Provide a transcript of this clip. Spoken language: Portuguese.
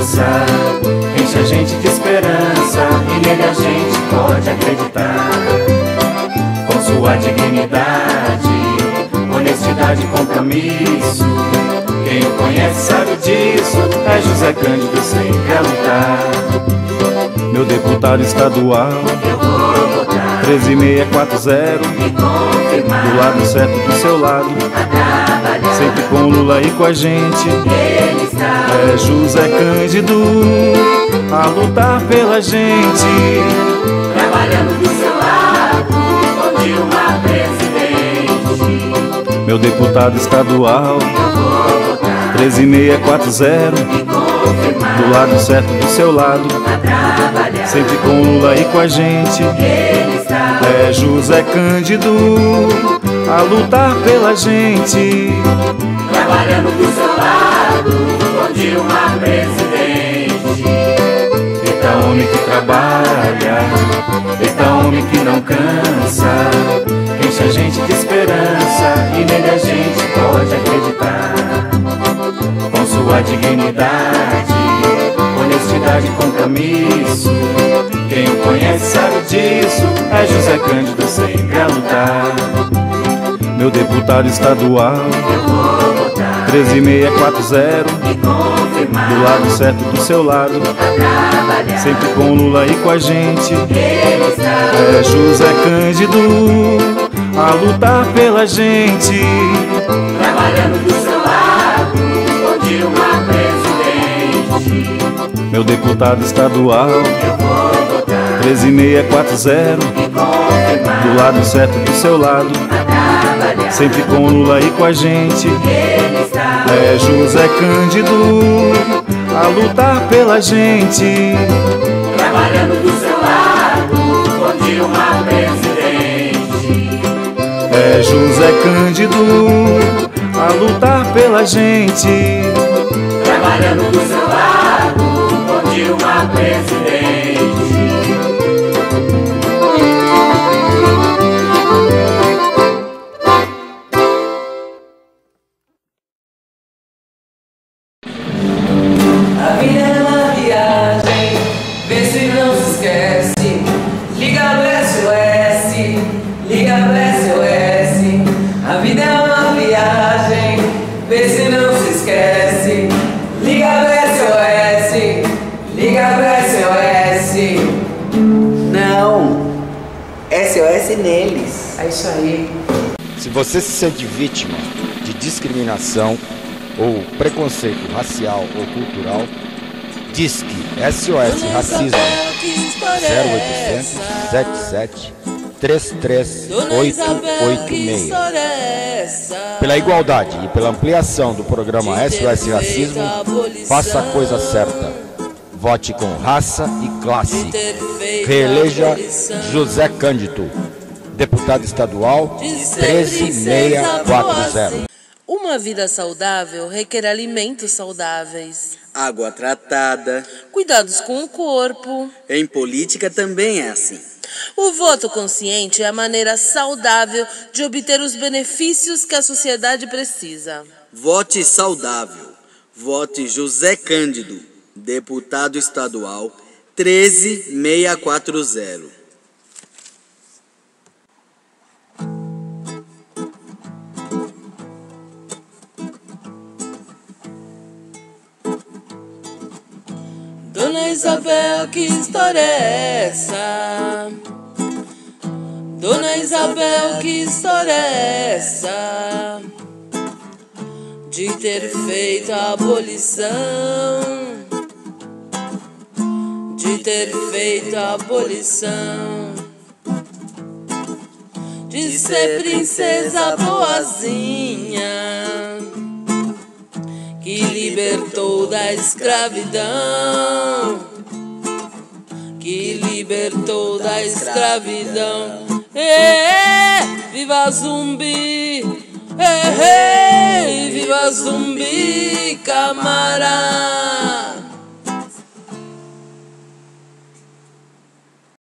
cansa, enche a gente de esperança e nele a gente pode acreditar. Com sua dignidade, honestidade e compromisso, quem o conhece sabe disso, é José Cândido sempre a lutar. Meu deputado estadual, eu vou votar 13640, e confirmar, do lado certo do seu lado, a trabalhar. sempre com Lula aí com a gente. Ele está É José Cândido a lutar pela gente. trabalhando do seu lado, com Dilma presidente. Meu deputado estadual, Eu vou votar 13640, e confirmar, do lado certo do seu lado, a trabalhar. sempre com Lula aí com a gente. Ele está É José Cândido a lutar pela gente. trabalhando do seu lado, com Dilma presidente. Eita homem que trabalha, eita homem que não cansa, Enche a gente de esperança e nele a gente pode acreditar. Com sua dignidade, honestidade e compromisso, quem o conhece sabe disso, é José Cândido sempre a lutar. meu deputado estadual, Eu vou votar 13640, e confirmar, do lado certo do seu lado, a trabalhar. sempre com Lula aí com a gente. Ele está É José Cândido a lutar pela gente. trabalhando do seu lado, com Dilma presidente. Meu deputado estadual, Eu vou votar 13640, e confirmar, do lado certo do seu lado, a trabalhar. sempre com Lula aí com a gente. Ele está É José Cândido a lutar pela gente. trabalhando do seu lado, com Dilma presidente. É José Cândido a lutar pela gente. Trabalhando do seu lado, com Dilma presidente. A vida é uma viagem, vê se não se esquece. Liga pro SOS, liga pro SOS. A vida é uma viagem, vê se não se esquece. Liga pro SOS, liga pro SOS. Não, SOS neles. É isso aí. Se você se sente vítima de discriminação ou preconceito racial ou cultural, disque SOS Racismo 0800 77 33 886. Pela igualdade e pela ampliação do programa SOS Racismo, faça a coisa certa. Vote com raça e classe. Reeleja José Cândido, deputado estadual 13640. Uma vida saudável requer alimentos saudáveis, Água tratada. cuidados com o corpo. Em política também é assim. O voto consciente é a maneira saudável de obter os benefícios que a sociedade precisa. Vote saudável. Vote José Cândido, deputado estadual 13640. Dona Isabel, que história é essa? Dona Isabel, que história é essa? De ter feito a abolição, de ter feito a abolição, de ser princesa boazinha, que libertou da escravidão, que libertou da escravidão. Viva Zumbi, viva Zumbi, camarada.